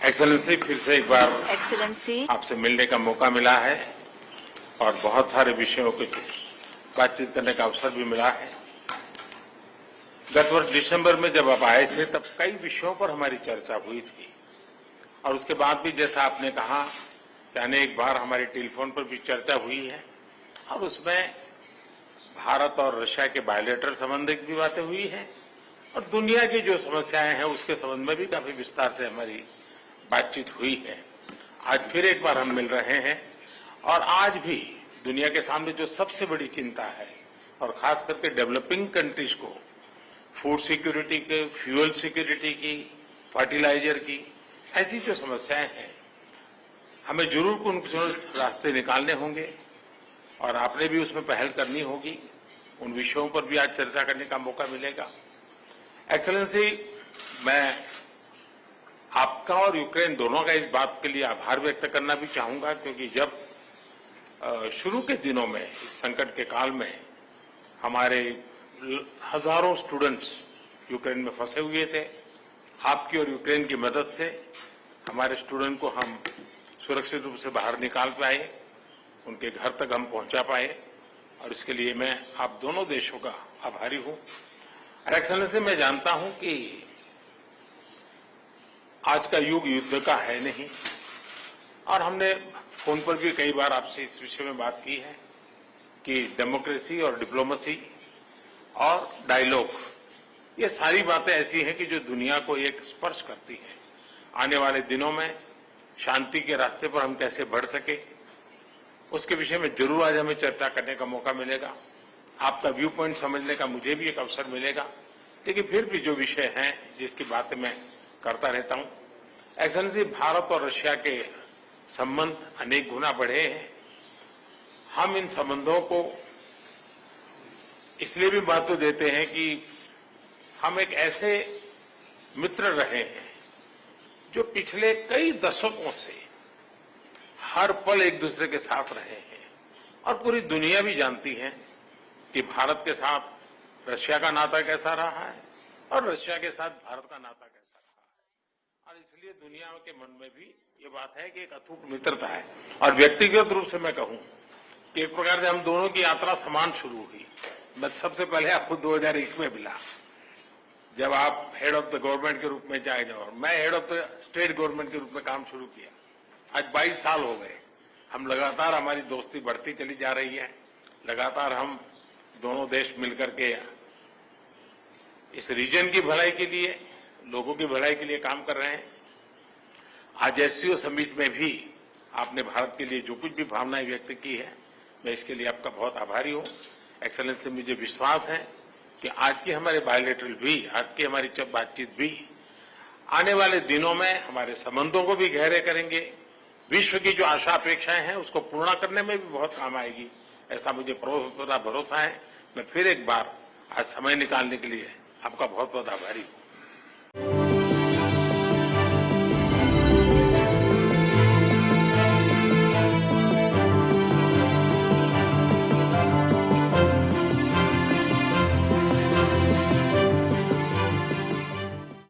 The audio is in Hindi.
एक्सेलेंसी, फिर से एक बार एक्सेलेंसी, आपसे मिलने का मौका मिला है और बहुत सारे विषयों पे बातचीत करने का अवसर भी मिला है। गत वर्ष दिसंबर में जब आप आए थे तब कई विषयों पर हमारी चर्चा हुई थी और उसके बाद भी जैसा आपने कहा कि अनेक बार हमारी टेलीफोन पर भी चर्चा हुई है और उसमें भारत और रशिया के बायलैटरल संबंध की भी बातें हुई हैं और दुनिया की जो समस्याएं हैं उसके संबंध में भी काफी विस्तार से हमारी बातचीत हुई है। आज फिर एक बार हम मिल रहे हैं और आज भी दुनिया के सामने जो सबसे बड़ी चिंता है और खास करके डेवलपिंग कंट्रीज को फूड सिक्योरिटी के, फ्यूल सिक्योरिटी की, फर्टिलाइजर की, ऐसी जो समस्याएं हैं हमें जरूर कुछ रास्ते निकालने होंगे और आपने भी उसमें पहल करनी होगी। उन विषयों पर भी आज चर्चा करने का मौका मिलेगा। एक्सेलेंसी, मैं आपका और यूक्रेन दोनों का इस बात के लिए आभार व्यक्त करना भी चाहूंगा क्योंकि जब शुरू के दिनों में इस संकट के काल में हमारे हजारों स्टूडेंट्स यूक्रेन में फंसे हुए थे, आपकी और यूक्रेन की मदद से हमारे स्टूडेंट को हम सुरक्षित रूप से बाहर निकाल पाए, उनके घर तक हम पहुंचा पाए और इसके लिए मैं आप दोनों देशों का आभारी हूं। एक्सेलेंसी, मैं जानता हूं कि आज का युग युद्ध का है नहीं और हमने फोन पर भी कई बार आपसे इस विषय में बात की है कि डेमोक्रेसी और डिप्लोमेसी और डायलॉग, ये सारी बातें ऐसी हैं कि जो दुनिया को एक स्पर्श करती हैं। आने वाले दिनों में शांति के रास्ते पर हम कैसे बढ़ सके उसके विषय में जरूर आज हमें चर्चा करने का मौका मिलेगा। आपका व्यू पॉइंट समझने का मुझे भी एक अवसर मिलेगा, लेकिन फिर भी जो विषय हैं जिसकी बातें मैं करता रहता हूं। एक्सेलेंसी, भारत और रशिया के संबंध अनेक गुना बढ़े हैं। हम इन संबंधों को इसलिए भी महत्व देते हैं कि हम एक ऐसे मित्र रहे हैं जो पिछले कई दशकों से हर पल एक दूसरे के साथ रहे हैं और पूरी दुनिया भी जानती है कि भारत के साथ रशिया का नाता कैसा रहा है और रशिया के साथ भारत का नाता कैसा रहा है और इसलिए दुनिया के मन में भी ये बात है कि एक अटूट मित्रता है। और व्यक्तिगत रूप से मैं कहूं कि एक प्रकार से हम दोनों की यात्रा समान शुरू हुई। मैं सबसे पहले आपको 2001 में मिला जब आप हेड ऑफ द गवर्नमेंट के रूप में जाए और मैं head of the state government के रूप में काम शुरू किया। आज 22 साल हो गए। हम लगातार, हमारी दोस्ती बढ़ती चली जा रही है। लगातार हम दोनों देश मिलकर के इस रीजन की भलाई के लिए, लोगों की भलाई के लिए काम कर रहे हैं। आज एससीओ समिट में भी आपने भारत के लिए जो कुछ भी भावनाएं व्यक्त की है, मैं इसके लिए आपका बहुत आभारी हूं। एक्सेलेंसी, मुझे विश्वास है कि आज की हमारे बायलैटरल भी, आज की हमारी बातचीत भी आने वाले दिनों में हमारे संबंधों को भी गहरे करेंगे। विश्व की जो आशा अपेक्षाएं हैं उसको पूर्ण करने में भी बहुत काम आएगी, ऐसा मुझे पूरा भरोसा है। मैं फिर एक बार आज समय निकालने के लिए आपका बहुत बहुत आभारी हूं।